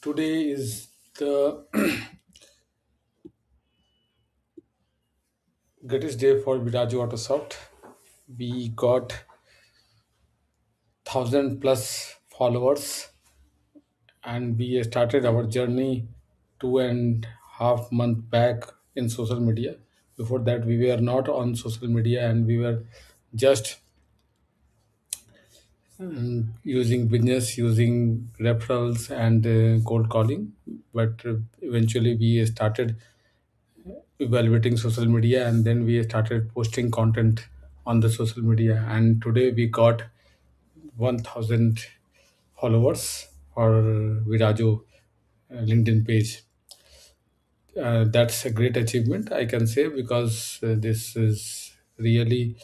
Today is the greatest day for Viraju Autosoft. We got 1,000 plus followers, and we started our journey 2.5 months back in social media. Before that, we were not on social media, and we were just using business, using referrals and cold calling. But eventually, we started evaluating social media, and then we started posting content on the social media, and today we got 1000 followers for Virajo LinkedIn page. That's a great achievement, I can say, because this is really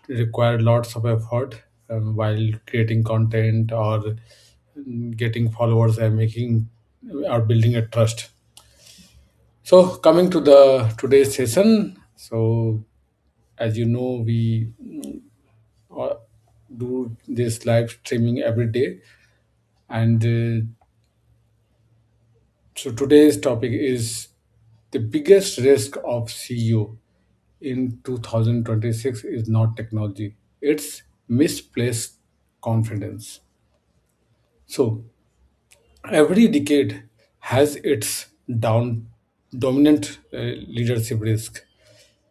required lots of effort while creating content or getting followers and making or building a trust. So coming to the today's session, so as you know, we uh, do this live streaming every day, and so today's topic is the biggest risk of CEO in 2026 is not technology, it's misplaced confidence. So every decade has its dominant leadership risk.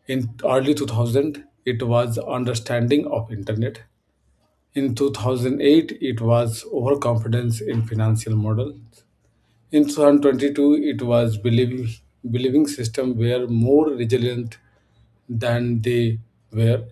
In early 2000, it was understanding of internet. In 2008, it was overconfidence in financial model. In 2022, it was believing system were more resilient than they were.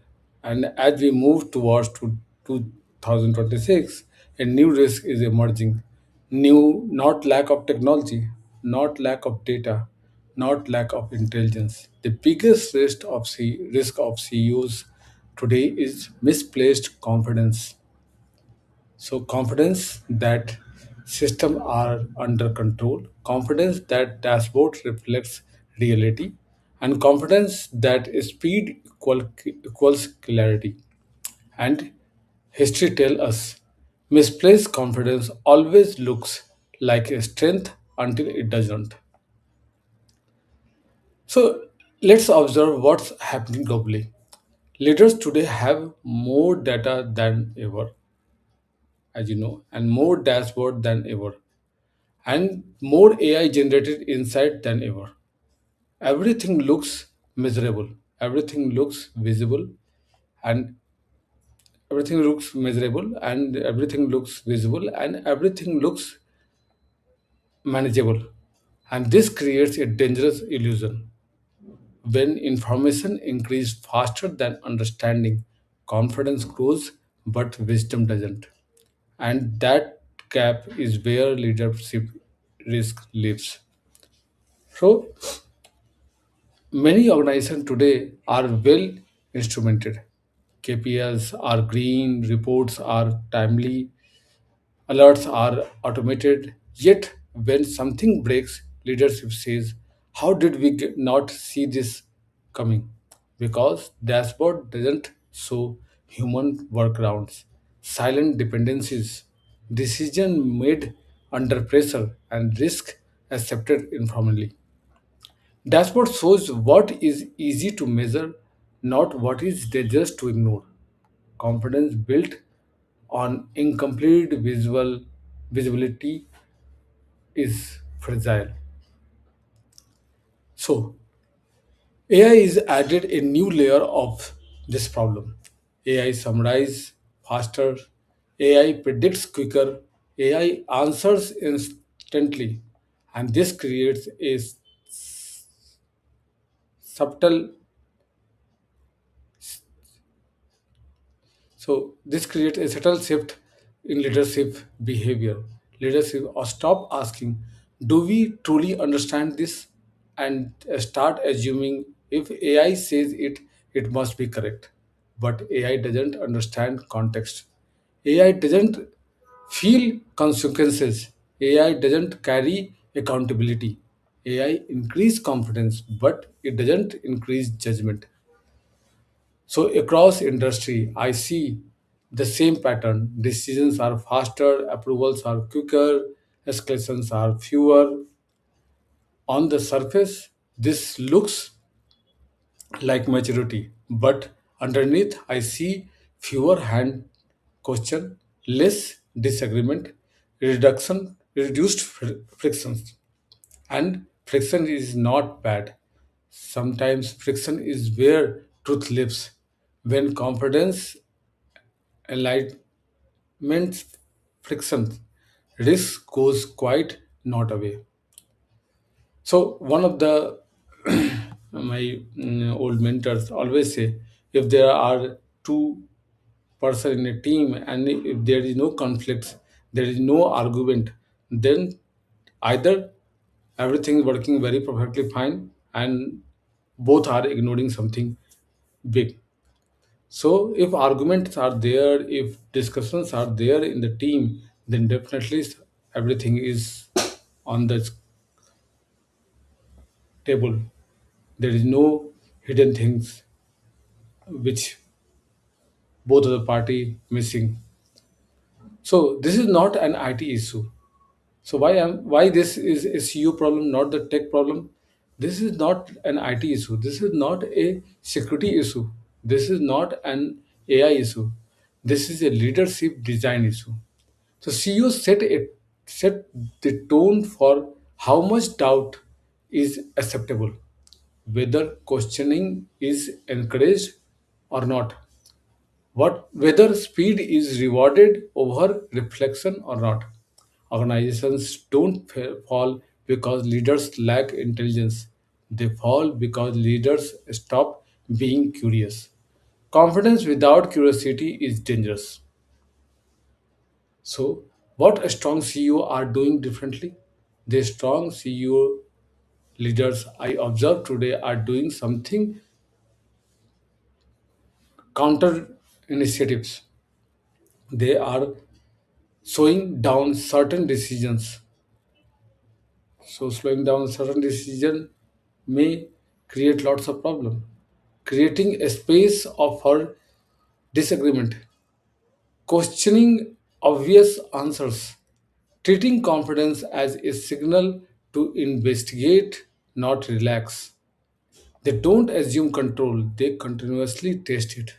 And as we move towards 2026, a new risk is emerging. New, not lack of technology, not lack of data, not lack of intelligence. The biggest risk of CEOs today is misplaced confidence. So confidence that system are under control, confidence that dashboard reflects reality, and confidence that equals clarity. And history tell us misplaced confidence always looks like a strength until it doesn't. So let's observe what's happening globally. Leaders today have more data than ever, as you know, and more dashboard than ever, and more AI generated insight than ever. Everything looks measurable, everything looks visible, and everything looks measurable, and everything looks visible, and everything looks manageable. And this creates a dangerous illusion. When information increases faster than understanding, confidence grows, but wisdom doesn't. And that gap is where leadership risk lives. So, many organizations today are well instrumented. KPIs are green, reports are timely, alerts are automated. Yet, when something breaks, leadership says, "How did we not see this coming?" Because dashboard doesn't show human workarounds, silent dependencies, decision made under pressure, and risk accepted informally. Dashboard shows what is easy to measure, not what is dangerous to ignore. Confidence built on incomplete visual visibility is fragile. So AI is added a new layer of this problem. AI summarize faster, AI predicts quicker, AI answers instantly, and this creates a subtle. So this creates a subtle shift in leadership behavior. Leadership or stop asking, do we truly understand this? And start assuming if AI says it, it must be correct. But AI doesn't understand context. AI doesn't feel consequences. AI doesn't carry accountability. AI increase confidence, but it doesn't increase judgment. So across industry, I see the same pattern. Decisions are faster, approvals are quicker, escalations are fewer. On the surface, this looks like maturity, but underneath, I see fewer hand question, less disagreement, reduced frictions. And friction is not bad. Sometimes friction is where truth lives. When confidence, enlightenment, friction, risk goes quite not away. So one of the my old mentors always say, if there are two person in a team and if there is no conflicts, there is no argument, then either everything is working very perfectly fine and both are ignoring something big. So if arguments are there, if discussions are there in the team, then definitely everything is on the table. There is no hidden things which both of the party missing. So this is not an IT issue. So why this is a CEO problem, not the tech problem? This is not an IT issue. This is not a security issue. This is not an AI issue. This is a leadership design issue. So CEO set the tone for how much doubt is acceptable, whether questioning is encouraged or not, what whether speed is rewarded over reflection or not. Organizations don't fall because leaders lack intelligence. They fall because leaders stop being curious. Confidence without curiosity is dangerous. So, what a strong CEO are doing differently? The strong CEO leaders I observed today are doing something counter initiatives. They are slowing down certain decisions. So slowing down certain decision may create lots of problem. Creating a space of for disagreement, questioning obvious answers, treating confidence as a signal to investigate, not relax. They don't assume control, they continuously test it.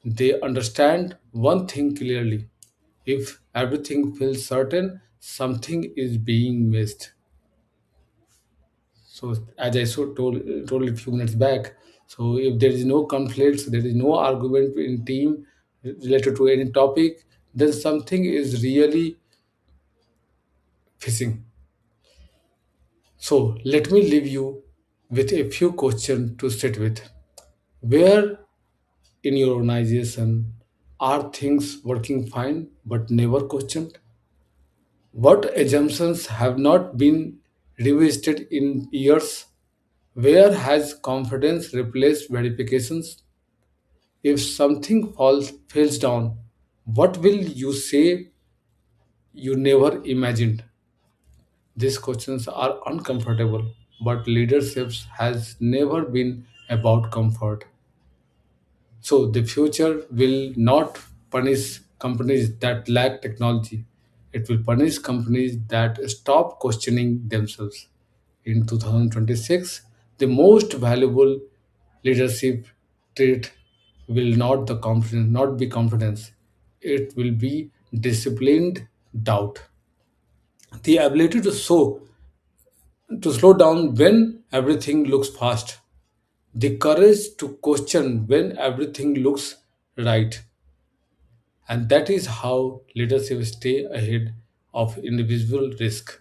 They understand one thing clearly. If everything feels certain, something is being missed. So as I told a few minutes back, so if there is no conflicts, there is no argument in team related to any topic, then something is really fishing. So let me leave you with a few questions to sit with. Where in your organization are things working fine but never questioned? What assumptions have not been revisited in years? Where has confidence replaced verifications? If something falls down, what will you say you never imagined? These questions are uncomfortable, but leadership has never been about comfort. So the future will not punish companies that lack technology. It will punish companies that stop questioning themselves. In 2026, the most valuable leadership trait will not be confidence. It will be disciplined doubt. The ability to slow down when everything looks fast. The courage to question when everything looks right. And that is how leadership stay ahead of individual risk.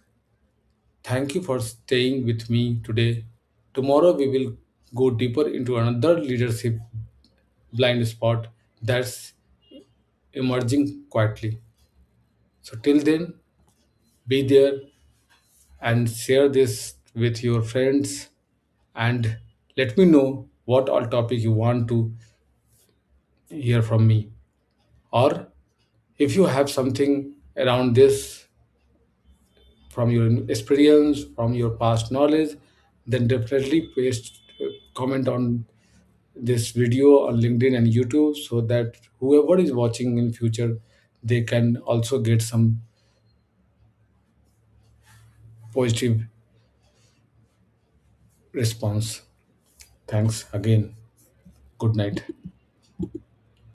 Thank you for staying with me today. Tomorrow we will go deeper into another leadership blind spot that's emerging quietly. So till then, be there and share this with your friends and let me know what all topic you want to hear from me. Or if you have something around this from your experience, from your past knowledge, then definitely paste comment on this video on LinkedIn and YouTube so that whoever is watching in future they can also get some positive response. Thanks again. Good night.